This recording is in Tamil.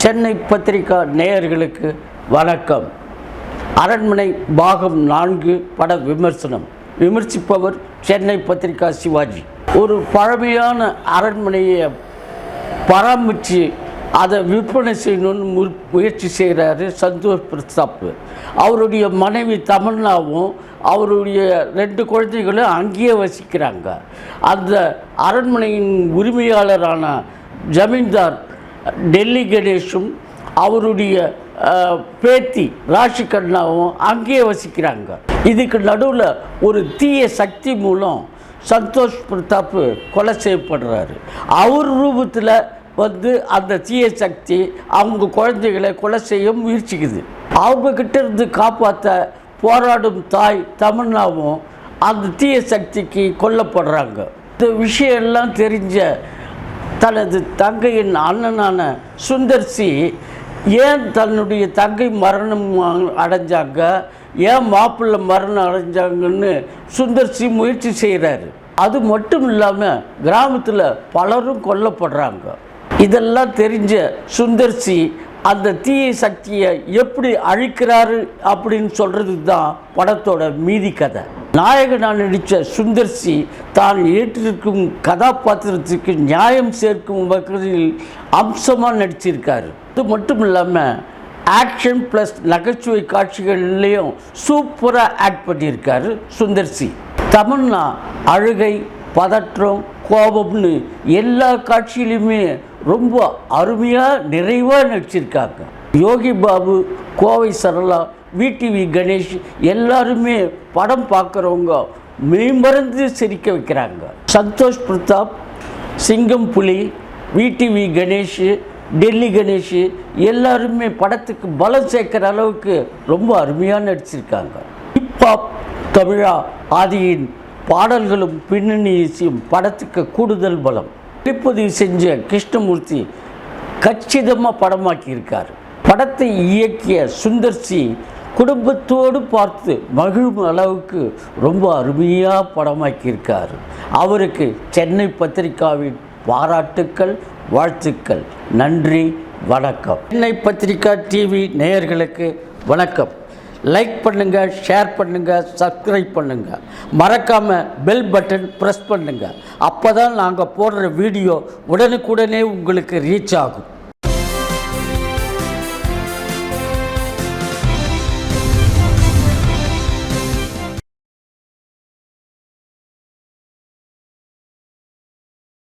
சென்னை பத்திரிகா நேயர்களுக்கு வணக்கம். அரண்மனை பாகம் 4 பட விமர்சனம். விமர்சிப்பவர் சென்னை பத்திரிகா சிவாஜி. ஒரு பழமையான அரண்மனையை பராமரித்து அதை விற்பனை செய்யணும்னு முயற்சி செய்கிறாரு சந்தோஷ் பிரதாப். அவருடைய மனைவி தமன்னாவும் அவருடைய 2 குழந்தைகளும் அங்கேயே வசிக்கிறாங்க. அந்த அரண்மனையின் உரிமையாளரான ஜமீன்தார் டெல்லி கணேஷும் அவருடைய பேத்தி ராஷி கண்ணாவும் அங்கேயே வசிக்கிறாங்க. இதுக்கு நடுவில் ஒரு தீய சக்தி மூலம் சந்தோஷ் பிரதாப் கொலை செய்யப்படுறாரு. அவர் ரூபத்தில் அந்த தீய சக்தி அவங்க குழந்தைகளை கொலை செய்ய முயற்சிக்குது. அவங்கக்கிட்ட இருந்து காப்பாற்ற போராடும் தாய் தமன்னாவும் அந்த தீய சக்திக்கு கொல்லப்படுறாங்க. இந்த விஷயம் எல்லாம் தெரிஞ்ச தனது தங்கையின் அண்ணனான சுந்தர்சி ஏன் தன்னுடைய தங்கை மரணம் அடைஞ்சாங்க, ஏன் மாப்பிள்ளை மரணம் அடைஞ்சாங்கன்னு சுந்தர்சி முயற்சி செய்கிறாரு. அது மட்டும் இல்லாமல் கிராமத்தில் பலரும் கொல்லப்படுறாங்க. இதெல்லாம் தெரிஞ்ச சுந்தர்சி அந்த தீய சக்தியை எப்படி அழிக்கிறாரு அப்படின்னு சொல்கிறது தான் படத்தோட மீதி கதை. நாயகனாக நடித்த சுந்தர்சி தான் ஏற்றிருக்கும் கதாபாத்திரத்துக்கு நியாயம் சேர்க்கும் வகையில் அம்சமாக நடிச்சிருக்காரு. இது மட்டும் இல்லாமல் ஆக்ஷன் ப்ளஸ் நகைச்சுவை காட்சிகள்லேயும் சூப்பராக ஆக்ட் பண்ணியிருக்காரு சுந்தர்சி. தமன்னா அழுகை, பதற்றம், கோபம்னு எல்லா காட்சியிலுமே ரொம்ப அருமையாக நிறைவாக நடிச்சிருக்காங்க. யோகி பாபு, கோவை சரளா, விடிவி கணேஷ் எல்லாருமே படம் பார்க்குறவங்க மெய்மறந்து சிரிக்க வைக்கிறாங்க. சந்தோஷ் பிரதாப், சிங்கம் புலி, விடிவி கணேஷ், டெல்லி கணேஷ் எல்லாருமே படத்துக்கு பலம் சேர்க்குற அளவுக்கு ரொம்ப அருமையாக நடிச்சிருக்காங்க. ஹிப்ஹாப் தமிழா ஆதியின் பாடல்களும் பின்னணி இசையும் படத்துக்கு கூடுதல் பலம். ஒளிப்பதிவு செஞ்ச கிருஷ்ணமூர்த்தி கச்சிதமாக படமாக்கியிருக்கார். படத்தை இயக்கிய சுந்தர்சி குடும்பத்தோடு பார்த்து மகிழும் அளவுக்கு ரொம்ப அருமையாக படமாக்கியிருக்கார். அவருக்கு சென்னை பத்திரிகாவின் பாராட்டுக்கள், வாழ்த்துக்கள். நன்றி, வணக்கம். சென்னை பத்திரிகா டிவி நேயர்களுக்கு வணக்கம். லைக் பண்ணுங்கள், ஷேர் பண்ணுங்கள், சப்ஸ்கிரைப் பண்ணுங்கள். மறக்காமல் பெல் பட்டன் ப்ரெஸ் பண்ணுங்கள். அப்போ தான் நாங்கள் போடுற வீடியோ உடனுக்குடனே உங்களுக்கு ரீச் ஆகும்.